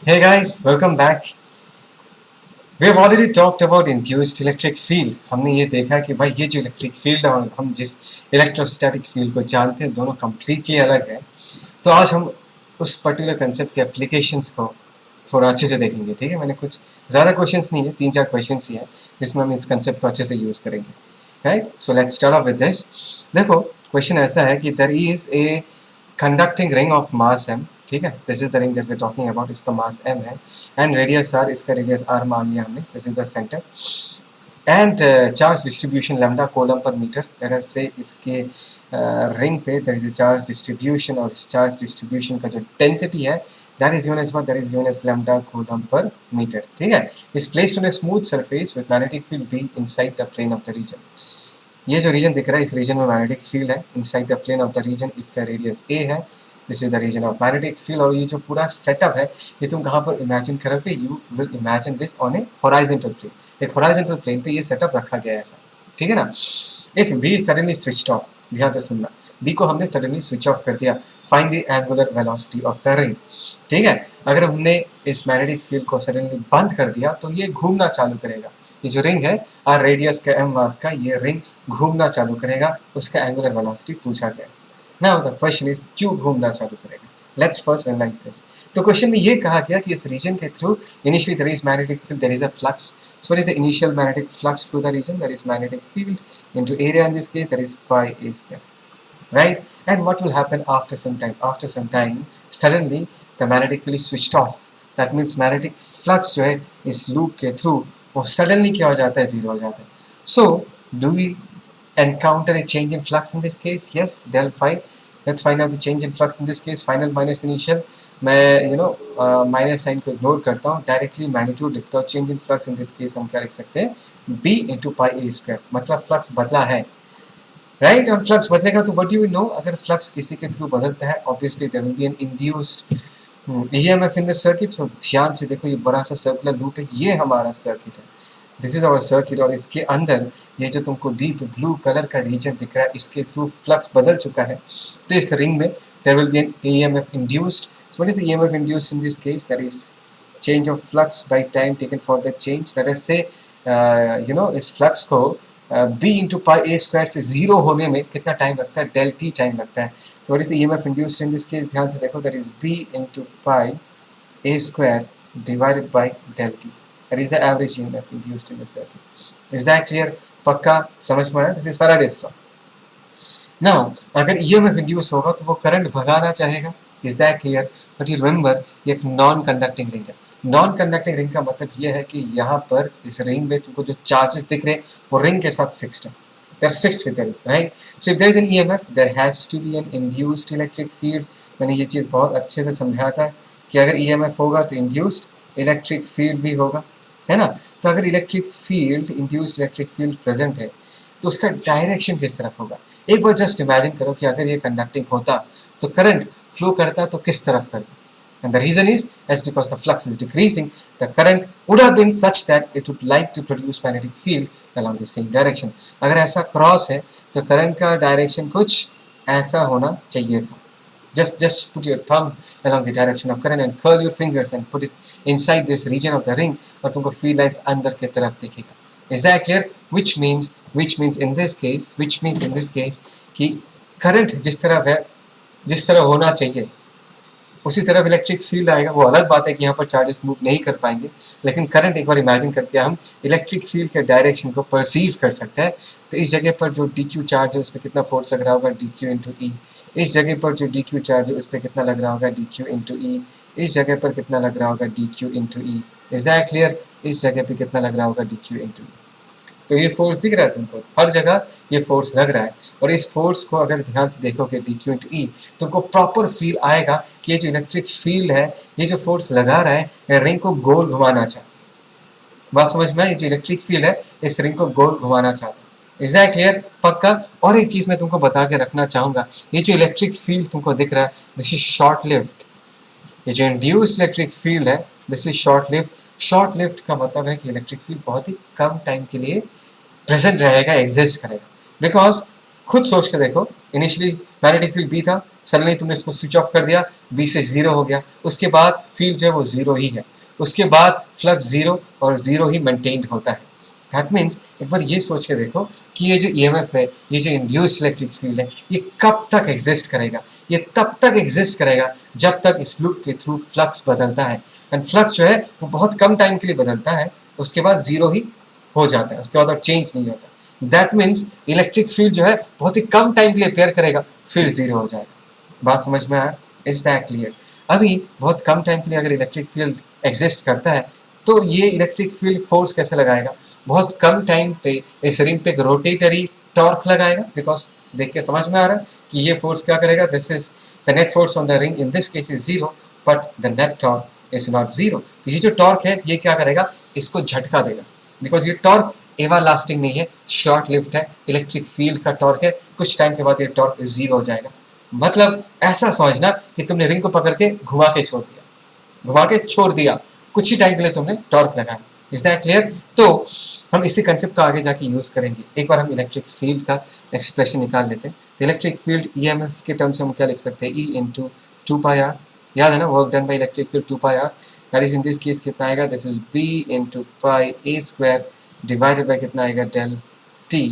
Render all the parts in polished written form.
Hey guys, welcome back. We have already talked about induced electric field. हमने ये देखा कि भाई ये जो इलेक्ट्रिक फील्ड है और हम जिस इलेक्ट्रोस्टैटिक फील्ड को जानते हैं दोनों completely अलग है. तो आज हम उस पर्टिकुलर कंसेप्ट के एप्लीकेशंस को थोड़ा अच्छे से देखेंगे. ठीक है, मैंने कुछ ज़्यादा क्वेश्चंस नहीं है, 3-4 क्वेश्चंस ही हैं जिसमें हम इस कंसेप्ट को अच्छे से यूज़ करेंगे. Right, so let's start off with this. देखो क्वेश्चन ऐसा है कि there is a conducting ring of mass m. ठीक है, this is the ring that we are talking about. इसका मास m है एंड रेडियस r, इसका रेडियस r मान लिया हमने. This is the centre and charge distribution lambda coulomb per metre. Let us say इसके ring पे there is a charge distribution और इस चार्ज डिस्ट्रीब्यूशन का जो डेंसिटी है that is given as what? That is given as lambda coulomb per meter. ठीक है, is placed on a smooth surface with magnetic field B inside the plane of the region. ये जो reason दिख रहा है इस region में magnetic field है inside the plane of the region. इसका रेडियस a है. This is the region of magnetic field. और ये जो पूरा सेटअप है ये तुम कहाँ पर इमेजिन करोगे? You will imagine this on a horizontal plane. एक हॉराइजॉन्टल प्लेन पे ये सेटअप रखा गया है ऐसा. ठीक है ना. If B suddenly switched off, ध्यान से सुनना, बी को हमने सडनली स्विच ऑफ कर दिया. Find the angular velocity of the ring. ठीक है, अगर हमने इस मैग्नेटिक फील्ड को सडनली बंद कर दिया तो ये घूमना चालू करेगा. ये जो रिंग है आर रेडियस का m मास का, ये रिंग घूमना चालू करेगा. उसका एंगुलर वेलोसिटी पूछा गया. नाउ द क्वेश्चन इज क्यों घूमना चालू करेगा? Let's first analyse this. तो क्वेश्चन में ये कहा गया कि इस रीजन के through initially there is magnetic field, there is a flux. So what is the initial magnetic flux through the region? There is magnetic field into area. In this case that is pi a square. Right? And what will happen after some time? After some time, suddenly the magnetic field is switched off. That means magnetic flux जो है इस loop के through वो suddenly क्या हो जाता है? Zero हो जाता है. So, do we encounter a change in flux in this case? Yes, del phi. Let's find out the change in flux in this case. Final minus initial. मैं माइनस साइन को ignore करता हूँ, directly magnitude लिखता हूँ. Change in flux in this case हम क्या लिख सकते हैं? b into pi a square. मतलब फ्लक्स बदला है. राइट, और फ्लक्स बदलेगा तो व्हाट डू वी नो? अगर फ्लक्स किसी के थ्रू बदलता है obviously there will be an induced EMF in the circuit. So ध्यान से देखो, ये बड़ा सा सर्कुलर लूप है, ये हमारा सर्किट है. दिस इज आवर सर्किट और इसके अंदर ये जो तुमको डीप ब्लू कलर का रीजन दिख रहा है इसके थ्रू फ्लक्स बदल चुका है. तो इस रिंग में there will be an EMF induced. So what is the EMF induced in this case? That is change of flux by time taken for the change. Let us say इस flux को b into pi a square से zero होने में कितना time लगता है? Del T time लगता है. तो what is the EMF induced in this case? ध्यान से देखो, that is b into pi a square divided by del t. That is the average EMF induced in the circuit. Is that clear? पक्का समझ में आया? This is Faraday's law. Now अगर EMF induce होगा तो वो करंट भगाना चाहेगा. Is that clear? But you remember ये एक नॉन कंडक्टिंग रिंग है. नॉन कंडक्टिंग रिंग का मतलब ये है कि यहाँ पर इस रिंग में तुमको जो चार्जेस दिख रहे हैं वो रिंग के साथ फिक्स्ड है. They are fixed with the ring, right? So if there is an EMF, there has to be an induced electric field. मैंने ये चीज़ बहुत अच्छे से समझाया था कि अगर EMF होगा तो induced electric field भी होगा, है ना. तो अगर electric field, induced electric field present है तो उसका डायरेक्शन किस तरफ होगा? एक बार जस्ट इमेजिन करो कि अगर ये कंडक्टिंग होता तो करंट फ्लो करता तो किस तरफ करता? And the reason is, as because the flux is decreasing, the current would have been such that it would like to produce magnetic field along the same direction. अगर ऐसा cross है तो current का डायरेक्शन कुछ ऐसा होना चाहिए था. Just put your thumb along the direction of current and curl your fingers and put it inside this region of the ring और तुमको field lines अंदर की तरफ दिखेगा. Is that clear? Which means in this case कि current जिस तरफ है, जिस तरह होना चाहिए उसी तरफ इलेक्ट्रिक फील्ड आएगा. वो अलग बात है कि यहाँ पर चार्जेस मूव नहीं कर पाएंगे, लेकिन करंट एक बार इमेजिन करके हम इलेक्ट्रिक फील्ड के डायरेक्शन को परसीव कर सकते हैं. तो इस जगह पर जो DQ चार्ज है उस पर कितना फोर्स लग रहा होगा? DQ इंटू ई. इस जगह पर जो DQ चार्ज है उस पर कितना लग रहा होगा? DQ इंटू ई. इस जगह पर कितना लग रहा होगा? DQ into E. Is that clear? इस जगह पर कितना लग रहा होगा? DQ इंटू ई. तो ये फोर्स दिख रहा है तुमको, हर जगह ये फोर्स लग रहा है. और इस फोर्स को अगर ध्यान से देखोगे DQ इंटू ई, तुमको प्रॉपर फील आएगा कि ये जो इलेक्ट्रिक फील्ड है, ये जो फोर्स लगा रहा है, ये रिंग को गोल घुमाना चाहता है. बात समझ में आई? जो इलेक्ट्रिक फील्ड है इस रिंग को गोल घुमाना चाहता है. Is that clear? पक्का. और एक चीज मैं तुमको बता के रखना चाहूंगा, ये जो इलेक्ट्रिक फील्ड तुमको दिख रहा है दिस इज शॉर्ट लिव्ड. ये जो इंड्यूस्ड इलेक्ट्रिक फील्ड है this is short lived. Short lived का मतलब है कि इलेक्ट्रिक फील्ड बहुत ही कम टाइम के लिए प्रेजेंट रहेगा, एग्जिस्ट करेगा. बिकॉज खुद सोच के देखो, इनिशियली मैग्नेटिक फील्ड बी था, सडनली तुमने इसको स्विच ऑफ कर दिया, बी से जीरो हो गया, उसके बाद फील्ड जो है वो जीरो ही है, उसके बाद फ्लक्स जीरो और जीरो ही मेंटेन्ड होता है। दैट मीन्स एक बार ये सोच के देखो कि ये जो ईएमएफ है, ये जो इंड्यूस्ड इलेक्ट्रिक फील्ड है, ये कब तक एग्जिस्ट करेगा? ये तब तक एग्जिस्ट करेगा जब तक इस लूप के थ्रू फ्लक्स बदलता है, एंड फ्लक्स जो है वो बहुत कम टाइम के लिए बदलता है, उसके बाद जीरो ही हो जाता है, उसके बाद और चेंज नहीं होता। दैट मीन्स इलेक्ट्रिक फील्ड जो है बहुत ही कम टाइम के लिए अपेयर करेगा, फिर जीरो हो जाएगा। बात समझ में आया? Is that clear? अभी बहुत कम टाइम के लिए अगर इलेक्ट्रिक फील्ड एग्जिस्ट करता है तो ये इलेक्ट्रिक फील्ड फोर्स कैसे लगाएगा? बहुत कम टाइम पे इस रिंग पे एक रोटेटरी टॉर्क लगाएगा, बिकॉज देख के समझ में आ रहा है कि ये फोर्स क्या करेगा? This is the net force on the ring, in this case is zero, but the net torque is not zero. तो ये जो टॉर्क है ये क्या करेगा? इसको झटका देगा, बिकॉज ये टॉर्क एवर लास्टिंग नहीं है, शॉर्ट लिव्ड है, इलेक्ट्रिक फील्ड का टॉर्क है, कुछ टाइम के बाद ये टॉर्क जीरो हो जाएगा। मतलब ऐसा समझना कि तुमने रिंग को पकड़ के घुमा के छोड़ दिया, घुमा के छोड़ दिया, कुछ ही टाइम के लिए तुमने टॉर्क लगाया। Is that clear? तो हम इसी कंसेप्ट का आगे जाके यूज करेंगे। एक बार हम इलेक्ट्रिक फील्ड का एक्सप्रेशन निकाल लेते हैं। तो इलेक्ट्रिक फील्ड ईएमएफ के टर्म्स में हम क्या लिख सकते हैं? E into two pi r, याद है ना? Work done by electric field two pi r, that is in this case कितना आएगा? This is B into pi a square divided by कितना आएगा? Del t.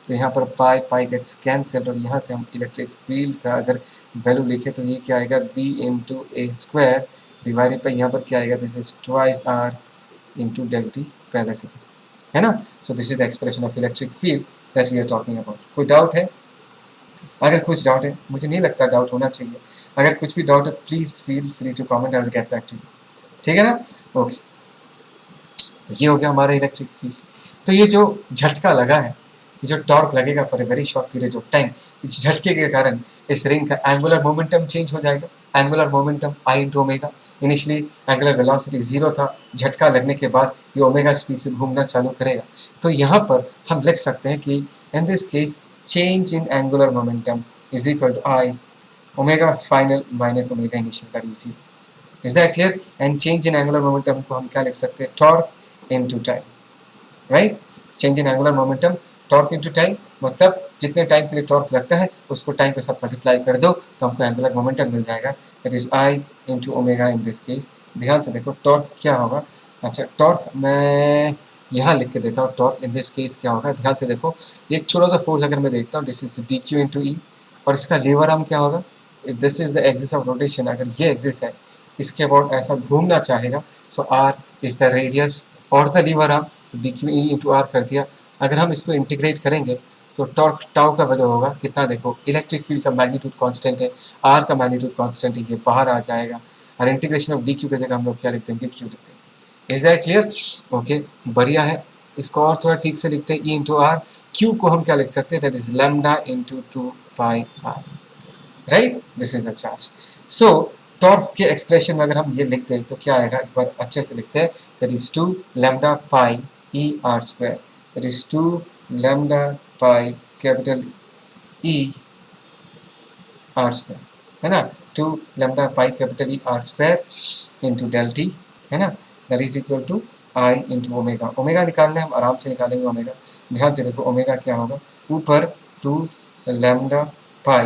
तो यहाँ पर पाई पाई गेट्स कैंसिल्ड, और यहाँ से हम इलेक्ट्रिक फील्ड का अगर वैल्यू लिखे तो ये क्या आएगा? B into a square divided by यहाँ पर क्या आएगा? This is twice r into del t, पहले से है ना? So this is the expression of electric field that we are talking about. कोई डाउट है? अगर कुछ डाउट है, मुझे नहीं लगता डाउट होना चाहिए, अगर कुछ भी डाउट है please feel free to comment, I will get back to you. ठीक है ना? ओके, तो ये हो गया हमारा इलेक्ट्रिक फील्ड। तो ये जो झटका लगा है, ये जो टॉर्क लगेगा for a very short period of time, इस झटके के कारण इस रिंग का एंगुलर मोमेंटम चेंज हो जाएगा। एंगुलर मोमेंटम आई into omega, initially angular velocity zero था, झटका लगने के बाद ये ओमेगा स्पीड से घूमना चालू करेगा। तो यहाँ पर हम लिख सकते हैं कि in this case change in angular momentum is equal to I omega final minus omega initial का D C. Is that clear? And change in angular momentum को हम क्या लिख सकते हैं? Torque into time, right? Change in angular momentum torque into time, मतलब जितने time के लिए टॉर्क लगता है उसको टाइम के साथ मल्टीप्लाई कर दो तो हमको एंगुलर मोमेंटम मिल जाएगा, that is I into omega in this case. ध्यान से देखो टॉर्क क्या होगा। अच्छा, टॉर्क मैं यहाँ लिख के देता हूँ, टॉर्क इन दिस केस क्या होगा, ध्यान से देखो। एक छोटा सा फोर्स अगर मैं देखता हूँ, this is d q into e, और इसका लीवर आर्म क्या होगा? If this is the axis of rotation, अगर ये एक्सिस है इसके अबाउट ऐसा घूमना चाहेगा, so r is the radius और द लीवर आर्म, तो d q e into r कर दिया। अगर हम इसको इंटीग्रेट करेंगे तो टॉर्क टाउ का वैल्यू होगा कितना? देखो, इलेक्ट्रिक फील्ड का मैग्नीट्यूड कांस्टेंट है, आर का मैग्नीट्यूड कांस्टेंट है, ये बाहर आ जाएगा, और इंटीग्रेशन ऑफ डी क्यू की जगह हम लोग क्या लिख देंगे? क्यू लिख देंगे। Is that clear? ओके, बढ़िया है। इसको और थोड़ा ठीक से लिखते हैं, ई इंटू आर, क्यू को हम क्या लिख सकते हैं? That is lambda into two pi r, right? This is the charge. So torque के एक्सप्रेशन में अगर हम ये लिखते हैं तो क्या आएगा? एक बार अच्छे से लिखते हैं, that is two lambda pi E r square, that is 2 lambda pi capital E r square, है ना? 2 lambda pi capital E r square into del t, है ना? that is equal to I into omega। Omega निकालना है, हम आराम से निकालेंगे ओमेगा। ध्यान से देखो ओमेगा क्या होगा? ऊपर 2 lambda pi,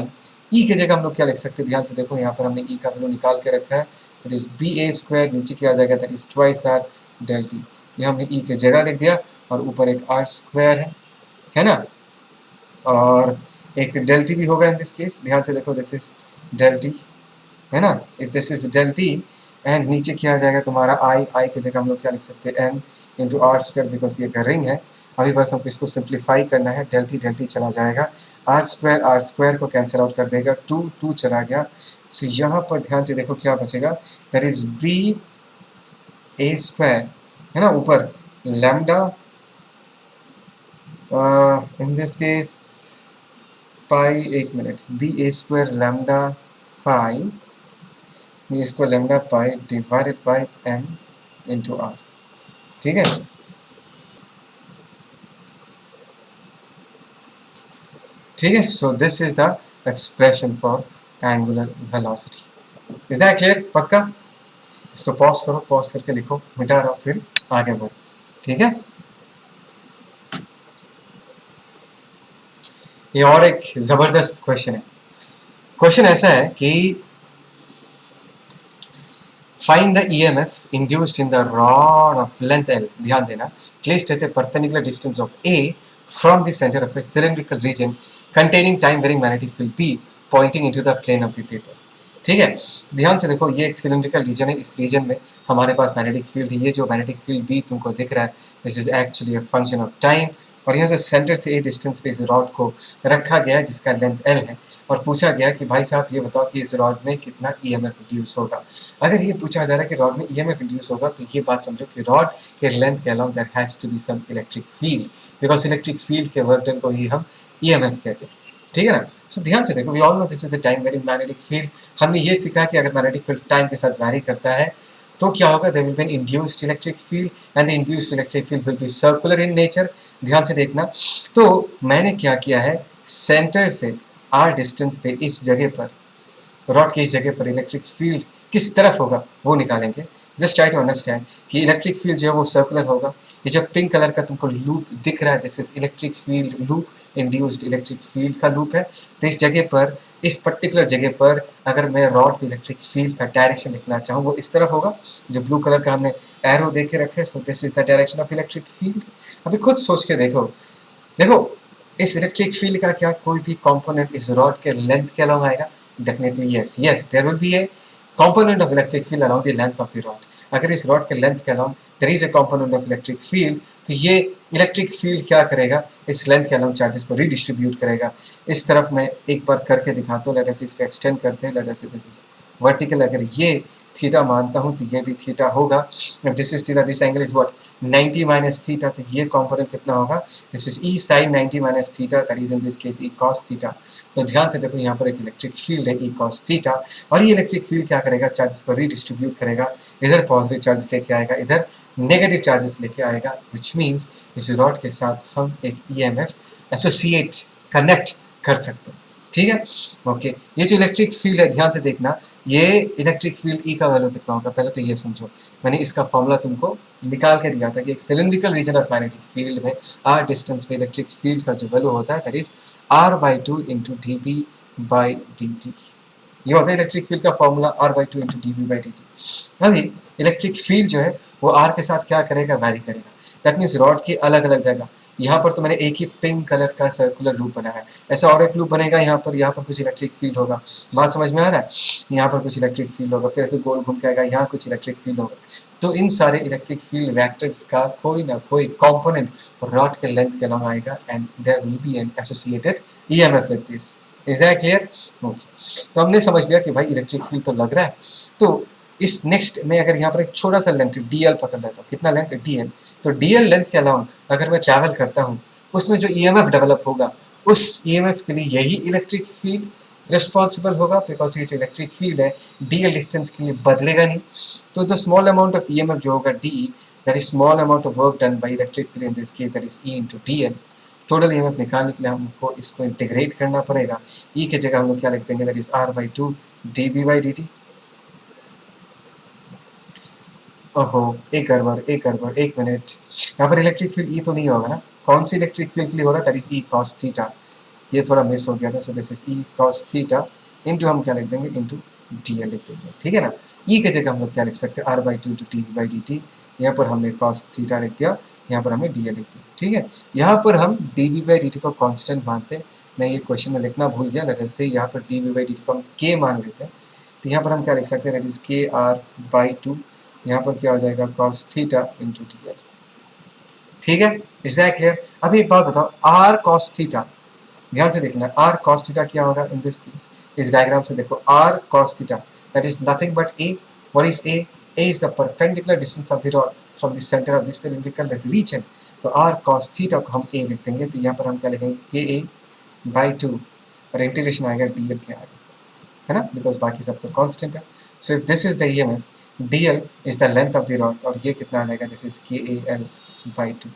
ई की जगह हम लोग क्या लिख सकते हैं? ध्यान से देखो, यहाँ पर हमने ई का वैल्यू निकाल के रखा है, that is B a square, नीचे क्या आ जाएगा? that is twice r del t। ये हमने ई की जगह लिख दिया, और ऊपर एक आर स्क्वायर है ना? और एक डेल टी भी होगा इन दिस केस। ध्यान से देखो, दिस इज डेल टी, है ना? If this is del t, and नीचे क्या आ जाएगा तुम्हारा? आई, आई की जगह हम लोग क्या लिख सकते हैं? M into r square, because ये रिंग है। अभी बस हमको इसको सिंप्लीफाई करना है, डेल टी चला जाएगा, आर स्क्वायर को कैंसिल आउट कर देगा, टू टू चला गया। सो यहाँ पर ध्यान से देखो क्या बचेगा? That is B a square, है ना? ऊपर lambda in this case pi, एक minute, B a square lambda pi, B square lambda pi divided by M into r. ठीक है? ठीक है, so this is the expression for angular velocity. Is that clear? पक्का? इसको pause करो, pause करके लिखो, मिटा रहा हूँ, फिर आगे बढ़ो। ठीक है? ये और एक जबरदस्त क्वेश्चन है। क्वेश्चन ऐसा है कि find the EMF induced in the rod of length L, ध्यान देना, placed at a perpendicular distance of a from the centre of a cylindrical region containing time varying magnetic field B pointing into the plane of the paper. ठीक है, ध्यान से देखो, ये एक cylindrical reason है, इस रीजन में हमारे पास मैग्नेटिक फील्ड है। ये जो मैग्नेटिक फील्ड बी तुमको दिख रहा है, this is actually a function of time, और यहाँ से सेंटर से ए डिस्टेंस पे इस रॉड को रखा गया है जिसका लेंथ एल है, और पूछा गया कि भाई साहब ये बताओ कि इस रॉड में कितना ईएमएफ इंड्यूस होगा। अगर ये पूछा जा रहा है कि रॉड में ईएमएफ इंड्यूस होगा, तो ये बात समझो कि रॉड के लेंथ के along there has to be some electric field, because electric field के वर्क डन को ही हम ईएमएफ कहते हैं। ठीक है ना। सो ध्यान से देखो, we all know this is a time varying magnetic field. हमने ये सीखा कि अगर मैग्नेटिक फील्ड टाइम के साथ वेरी करता है तो क्या होगा, there will be an induced electric field and the induced electric field will be circular in nature. ध्यान से देखना, तो मैंने क्या किया है, सेंटर से आर डिस्टेंस पे इस जगह पर, रॉड की इस जगह पर इलेक्ट्रिक फील्ड किस तरफ होगा वो निकालेंगे। जस्ट ट्राई टू अंडरस्टैंड कि इलेक्ट्रिक फील्ड जो है वो सर्कुलर होगा। ये जो पिंक कलर का तुमको लूप दिख रहा है, this is electric field loop, induced electric field का लूप है। तो इस जगह पर, इस पर्टिकुलर जगह पर अगर मैं रॉड पे इलेक्ट्रिक फील्ड का डायरेक्शन लिखना चाहूँ, वो इस तरफ होगा, जो ब्लू कलर का हमने एरो देखे रखे। सो this is the direction of electric field. अभी खुद सोच के देखो, देखो इस इलेक्ट्रिक फील्ड का क्या कोई भी कंपोनेंट इस रॉड के लेंथ के अलोंग आएगा? Definitely yes, yes there will be a component of electric field along the length of the rod। अगर इस रॉड के लेंथ के along there is a component of electric field, तो ये इलेक्ट्रिक फील्ड क्या करेगा, इस लेंथ के अलोंग चार्जेस को रीडिस्ट्रीब्यूट करेगा। इस तरफ मैं एक बार करके दिखाता हूँ, लेट अस इसको एक्सटेंड करते हैं, let us this is vertical, अगर ये थीटा मानता हूँ तो ये भी थीटा होगा। This is theta, this angle is what 90 minus theta, तो ये कंपोनेंट कितना होगा, this is E sine 90 minus theta, that is in this case E cos theta. तो ध्यान से देखो, यहाँ पर एक इलेक्ट्रिक फील्ड है ई कॉस थीटा, और ये इलेक्ट्रिक फील्ड क्या करेगा, चार्जेस को रीडिस्ट्रीब्यूट करेगा। इधर पॉजिटिव चार्जेस लेके आएगा, इधर नेगेटिव चार्जेस लेके आएगा, विच मीन्स इस रॉड के साथ हम एक ईएमएफ एसोसिएट कनेक्ट कर सकते हैं। ठीक है, ओके। ये जो इलेक्ट्रिक फील्ड है, ध्यान से देखना, ये इलेक्ट्रिक फील्ड ई का वैल्यू कितना होगा, पहले तो ये समझो। मैंने इसका फॉर्मूला तुमको निकाल के दिया था कि एक cylindrical region of magnetic field में आर डिस्टेंस पे इलेक्ट्रिक फील्ड का जो वैल्यू होता है, that is r/2 into dB/dt। ये होता है इलेक्ट्रिक फील्ड का फॉर्मूला, r/2 इंटू dB/dt। अभी इलेक्ट्रिक फील्ड जो है वो आर के साथ क्या करेगा, वैरी करेगा। दैट मीन्स रॉड की अलग अलग जगह, यहाँ पर तो मैंने एक ही पिंक कलर का सर्कुलर लूप बनाया है, ऐसा और एक लूप बनेगा यहाँ पर कुछ इलेक्ट्रिक फील्ड होगा। बात समझ में आ रहा है? यहाँ पर कुछ इलेक्ट्रिक फील्ड होगा, फिर ऐसे गोल घूम के आएगा, यहाँ कुछ इलेक्ट्रिक फील्ड होगा। तो इन सारे इलेक्ट्रिक फील्ड वेक्टर्स का कोई ना कोई कंपोनेंट रॉड के लेंथ के अलोंग आएगा, and there will be an associated EMF with this. Is that clear? Okay, तो हमने समझ लिया कि भाई इलेक्ट्रिक फील्ड तो लग रहा है। तो इस नेक्स्ट में अगर यहाँ पर एक छोटा सा लेंथ डीएल पकड़ लेता हूँ, कितना लेंथ, डीएल, तो डीएल लेंथ के अलाउंग अगर मैं ट्रैवल करता हूँ, उसमें जो ईएमएफ डेवलप होगा, उस ईएमएफ के लिए यही इलेक्ट्रिक फील्ड रिस्पॉन्सिबल होगा, बिकॉज ये जो इलेक्ट्रिक फील्ड है डीएल डिस्टेंस के लिए बदलेगा नहीं। तो the small amount of EMF जो होगा D, that is small amount of work done by electric field in this case, that is E into DL. Total EMF निकालने के लिए हमको इसको इंटीग्रेट करना पड़ेगा। ई की जगह हम लोग क्या लिख देंगे, दैट इज r/2 dB/dt। ओहो, एक गड़बड़, एक मिनट, यहाँ पर इलेक्ट्रिक फील्ड ई तो नहीं होगा ना, कौन सी इलेक्ट्रिक फील्ड के लिए हो रहा है, that is E cos theta. ये थोड़ा मिस हो गया था, सो this is E cos theta into हम क्या लिख देंगे, इंटू डीएल लिख देंगे। ठीक है ना, ई की जगह हम लोग क्या लिख सकते हैं, r/2 इंटू dB/dt। यहाँ पर हमने कॉस थीटा लिख दिया, यहाँ पर हमने डीएल लिख दिया। ठीक है, यहाँ पर हम dB/dt को कांस्टेंट मानते हैं, मैं ये क्वेश्चन में लिखना भूल गया, लेट अस से यहाँ पर dB/dt को हम k मान लेते हैं। तो यहाँ पर हम क्या लिख सकते हैं, दैट इज kr/2, यहाँ पर क्या हो जाएगा, cos थीटा इंटू dl। ठीक है, इज दैट क्लियर? अब एक बात बताओ, r cos थीटा, ध्यान से देखना, r cos थीटा क्या होगा इन दिस केस, इस डायग्राम से देखो, r cos theta that is nothing but a। What is a? a is the perpendicular distance of the rod from the center of the cylindrical region। तो r cos theta को हम a लिख देंगे, तो यहाँ पर हम क्या लिखेंगे, ka/2, और इंटीग्रेशन आएगा dl के आगे, है ना, बिकॉज बाकी सब तो कांस्टेंट है। So if this is the EMF, dl is the length of the rod, और ये कितना आ जाएगा, दिस इज kal/2।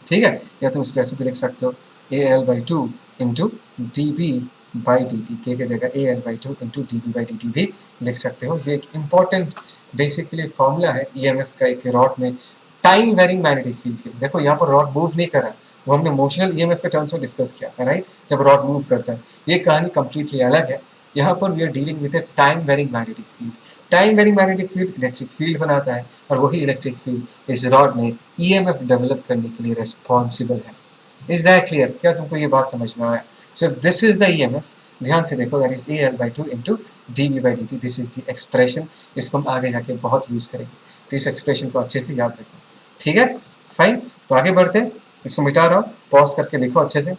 ठीक है, या तुम इसको ऐसे भी लिख सकते हो, al/2 इंटू dB/dt, के जगह al/2 इंटू dB/dt भी लिख सकते हो। ये एक इम्पॉर्टेंट बेसिकली फॉर्मूला है ईएमएफ का एक रॉड में टाइम वेरिंग मैग्नेटिक फील्ड के लिए। देखो यहाँ पर रॉड मूव नहीं कर रहा, वो हमने मोशनल ईएमएफ के टर्म्स में डिस्कस किया था, राइट, जब रॉड मूव करता है। ये कहानी कंप्लीटली अलग है। यहाँ पर we are dealing with a time varying magnetic field. Time varying magnetic field electric field बनाता है, और वही इलेक्ट्रिक फील्ड इस रॉड में ईएमएफ डेवलप करने के लिए रिस्पॉन्सिबल है। Is that clear? क्या तुमको ये बात समझ में आया? So this is the EMF, ध्यान से देखो, that is AL/2 into dV/dt। This is the expression, इसको हम आगे जाके बहुत यूज करेंगे, तो इस एक्सप्रेशन को अच्छे से याद रखो, ठीक है? फाइन, तो आगे बढ़ते हैं। इसको मिटा रहा हूँ, पॉज करके लिखो अच्छे से।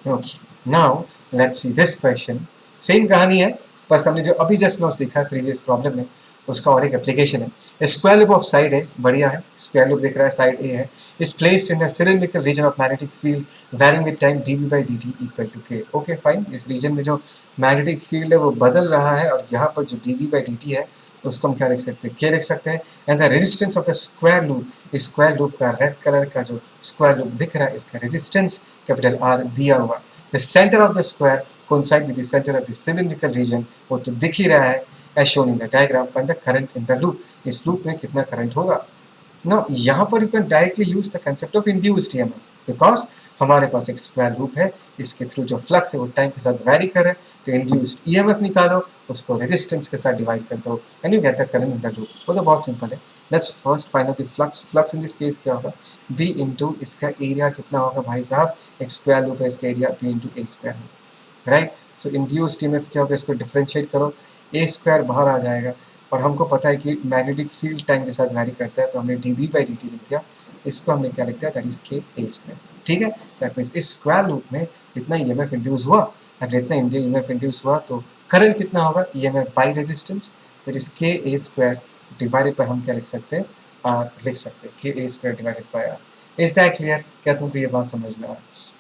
Okay, now let's see this question. Same कहानी है, बस हमने जो अभी जस्ट नाउ सीखा प्रीवियस प्रॉब्लम में, उसका और एक एप्लीकेशन है। स्क्वायर लूप ऑफ साइड ए, बढ़िया है, स्क्वायर लूप दिख रहा है, साइड ए है, is placed in the cylindrical region of magnetic field varying with time dV/dt equal to k। Okay fine, इस रीजन में जो मैग्नेटिक फील्ड है वो बदल रहा है, और यहाँ पर जो dV/dt है उसको हम क्या लिख सकते हैं, k लिख सकते हैं। And the resistance of the square loop, इस स्क्वायर लूप का रेड कलर का जो स्क्वायर लूप दिख रहा है, इसका रेजिस्टेंस कैपिटल R दिया हुआ। The centre of the square coincide with the centre of the cylindrical region, वो तो दिख ही रहा है as shown in the diagram. Find the current in the loop. इस लूप में कितना करंट होगा? Now यहाँ पर you can directly use the concept of induced EMF, because हमारे पास एक स्क्वायर लूप है, इसके थ्रू जो फ्लक्स है वो टाइम के साथ वैरी कर रहा है, तो इंड्यूस्ड EMF निकालो, उसको रेजिस्टेंस के साथ डिवाइड कर दो, and you get the current in the loop. वो तो बहुत सिंपल है। Let's first find out the flux. Flux in this case क्या होगा? B इंटू इसका एरिया कितना होगा भाई साहब? एक स्क्वायर लूप है, इसका area B into a square है, राइट। सो इंड्यूस्ड EMF क्या होगा? इसको डिफरेंशिएट करो, ए स्क्वायर बाहर आ जाएगा, और हमको पता है कि मैग्नेटिक फील्ड टाइम के साथ वैरी करता है, तो हमने dV/dt लिख दिया, इसको हमने क्या लिख दिया, that is k a square, ठीक है। दैट मीन्स इस स्क्वायर लूप में इतना EMF इंड्यूस हुआ, अगर इतना EMF इंड्यूस हुआ तो करंट कितना होगा? EMF by resistance, that is k a square divided bye, हम क्या लिख सकते हैं, r लिख सकते हैं, k a square divided bye r। Is that clear? क्या तुमको ये बात समझ में आ?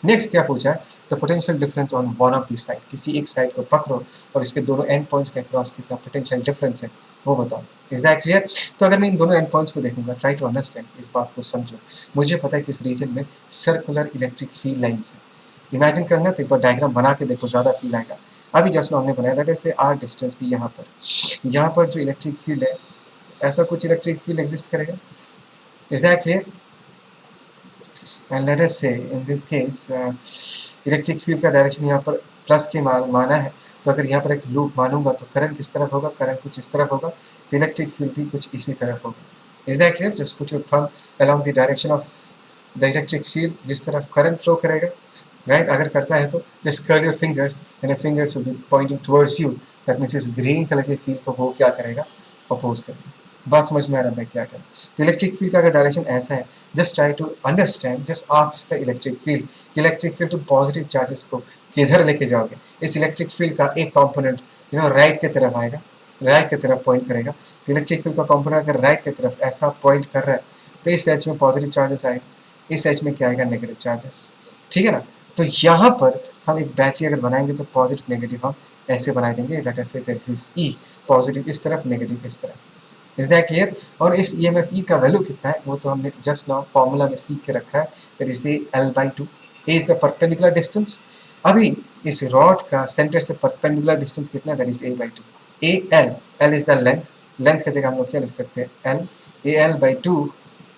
नेक्स्ट क्या पूछा है? The potential difference on one of this side. किसी एक साइड को पकड़ो और इसके दोनों एंड पॉइंट्स के अक्रॉस कितना पोटेंशियल डिफरेंस है वो बताओ। Is that clear? तो अगर मैं इन दोनों एंड पॉइंट्स को देखूंगा, ट्राई टू अंडरस्टैंड, इस बात को समझो। मुझे पता है कि इस रीजन में सर्कुलर इलेक्ट्रिक फील्ड लाइन्स है। इमेजिन करना, तो एक बार डायग्राम बना के देखो, ज़्यादा फील आएगा। अभी जस्ट हमने बनाया, दैट इज से आर डिस्टेंस भी यहाँ पर जो इलेक्ट्रिक फील्ड है, ऐसा कुछ इलेक्ट्रिक फील्ड एग्जिस्ट करेगा। Is that clear? and let us say in this case electric field का डायरेक्शन यहाँ पर प्लस के माना है, तो अगर यहाँ पर एक लूप मानूंगा तो करंट किस तरफ होगा? करंट कुछ इस तरफ होगा, तो इलेक्ट्रिक फील्ड भी कुछ इसी तरफ होगा। Is that clear? Just put your thumb along the direction of the electric field, जिस तरफ करंट फ्लो करेगा, राइट। अगर करता है तो just curl your fingers and your fingers will be pointing towards you. That means इस green colour के field को वो क्या करेगा? अपोज करेगा। बात समझ में आ रहा है मैं क्या करूँ? तो इलेक्ट्रिक फील्ड का अगर डायरेक्शन ऐसा है, just try to understand, just ask the electric field, electric field to positive charges को किधर लेके जाओगे? इस इलेक्ट्रिक फील्ड का एक कंपोनेंट राइट की तरफ आएगा, राइट की तरफ पॉइंट करेगा। तो इलेक्ट्रिक फील्ड का कंपोनेंट अगर राइट की तरफ ऐसा पॉइंट कर रहा है, तो इस एज में पॉजिटिव चार्जेस आएगा, इस एज में क्या आएगा? नेगेटिव चार्जेस, ठीक है ना। तो यहाँ पर हम एक बैटरी अगर बनाएंगे तो पॉजिटिव नेगेटिव हम ऐसे बना देंगे, लेट अस से देयर इज ई, पॉजिटिव इस तरफ, नेगेटिव इस तरफ। Is that clear? और इस EMF E का वैल्यू कितना है वो तो हमने जस्ट नाउ फॉर्मूला में सीख के रखा है, that is L/2। A is the perpendicular distance. अभी इस रॉड का सेंटर से परपेंडिकुलर डिस्टेंस कितना है? That is A/2। L is the length, length की जगह हम लोग क्या लिख सकते हैं? L, AL/2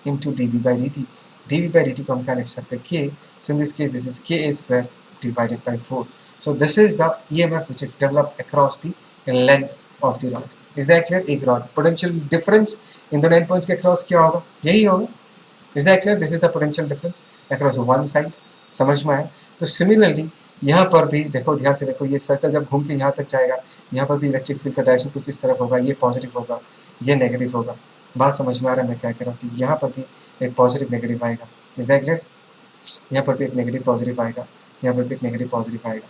into dV/dt। dV/dt को हम क्या लिख सकते हैं? K। So in this case this is K a square divided bye 4। So this is the EMF which is developed across the length of the rod. Is that clear? एक rod, potential difference in दोनों and points के across क्या होगा? यही होगा। Is that clear? This is the potential difference across one side. समझ में आया? तो सिमिलरली यहाँ पर भी देखो, ध्यान से देखो, ये सर्कल जब घूम के यहाँ तक जाएगा, यहाँ पर भी इलेक्ट्रिक फील्ड का डायरेक्शन कुछ इस तरफ होगा, ये पॉजिटिव होगा, ये नेगेटिव होगा। बात समझ में आ रहा है मैं क्या कह रहा हूँ? तो यहाँ पर भी एक पॉजिटिव नेगेटिव आएगा। Is that clear? यहाँ पर भी एक नेगेटिव पॉजिटिव आएगा, यहाँ पर भी एक नेगेटिव पॉजिटिव आएगा।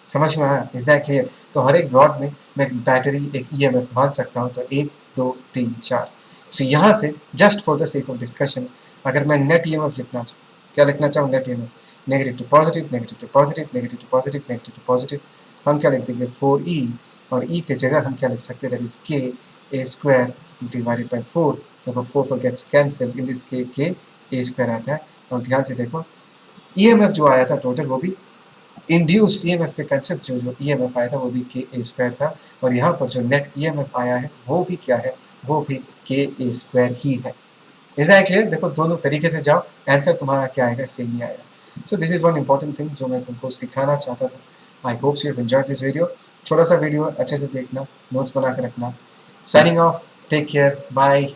समझ में आया? Is that clear? तो हर एक रॉड में मैं एक बैटरी, एक EMF मान सकता हूँ, तो 1 2 3 4। सो यहाँ से just for the sake of discussion अगर मैं नेट EMF लिखना चाहूँ, क्या लिखना चाहूँ? Net EMF, negative to positive, negative to positive, negative to positive, negative to positive. हम क्या लिख देंगे? 4E, और E के जगह हम क्या लिख सकते हैं? That is K a square divided by 4। देखो 4 gets cancel, in this K a square आता है। और ध्यान से देखो EMF जो आया था टोटल, वो भी इंड्यूस्ड EMF के कंसेप्ट जो EMF आया था वो भी K a स्क्वायर था, और यहाँ पर जो नेट EMF आया है वो भी क्या है? वो भी K a स्क्वायर ही है। Is that clear? देखो दोनों तरीके से जाओ, आंसर तुम्हारा क्या आएगा, सेम ही आएगा। सो this is one important thing जो मैं तुमको सिखाना चाहता था। I hope you enjoy this video. छोटा सा वीडियो अच्छे से देखना, नोट्स बना के रखना। Signing off, take care, bye.